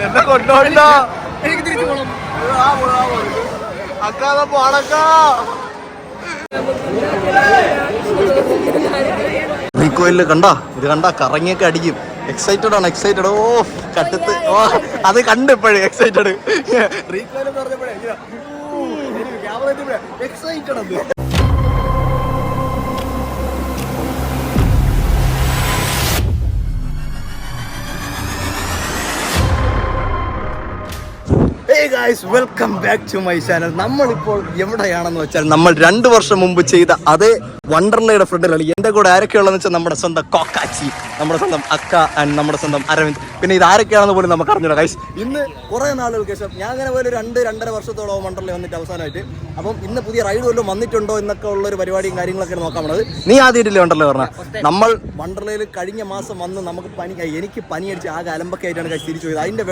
എന്നെ കൊണ്ടോണ്ടോ? എനിക്ക് തിരിച്ചു പോണം. അക്കാതെ പോണക്കാ. റീകോയില് കണ്ടാ, ഇത് കണ്ടാ കറങ്ങിയൊക്കെ അടിക്കും. എക്സൈറ്റഡ് ആണ്, എക്സൈറ്റഡ്. ഓ കട്ടത്ത്, ഓ അത് കണ്ടിപ്പോഴേ എക്സൈറ്റഡ്. റീകോയിൽ പറഞ്ഞപ്പോഴേ എക്സൈറ്റഡ് അത്. Hey guys, welcome back to my channel. നമ്മളിപ്പോൾ എവിടെയാണെന്ന് വെച്ചാൽ നമ്മൾ 2 വർഷം മുമ്പ് ചെയ്ത അതേ വണ്ടർലയുടെ ഫ്രണ്ടിലാണ്. എൻ്റെ കൂടെ ആരൊക്കെയുള്ളതെന്ന് വെച്ചാൽ നമ്മുടെ സ്വന്തം കോക്കാച്ചി, നമ്മുടെ സ്വന്തം അക്ക ആൻഡ് നമ്മുടെ സ്വന്തം അരവിന്ദ്. പിന്നെ ഇത് ആരൊക്കെയാണെന്ന് പോലും നമുക്ക് അറിഞ്ഞില്ല ഗൈസ്. ഇന്ന് കുറേ നാളുകൾക്ക് ശേഷം ഞാൻ അങ്ങനെ പോലെ 2-2.5 വർഷത്തോളം വണ്ടർല വന്നിട്ട് അവസാനമായിട്ട്. അപ്പം ഇന്ന് പുതിയ റൈഡ് വല്ലതും വന്നിട്ടുണ്ടോ എന്നൊക്കെ ഉള്ളൊരു പരിപാടിയും കാര്യങ്ങളൊക്കെ നോക്കാൻ പോണത്. നീ ആദ്യമായിട്ടില്ലേ വണ്ടർല പറഞ്ഞാൽ? നമ്മൾ വണ്ടർലയിൽ കഴിഞ്ഞ മാസം വന്ന് നമുക്ക് എനിക്ക് പനി അടിച്ച് ആകെ അലമ്പൊക്കെ ആയിട്ടാണ് തിരിച്ചു പോയത്. അതിൻ്റെ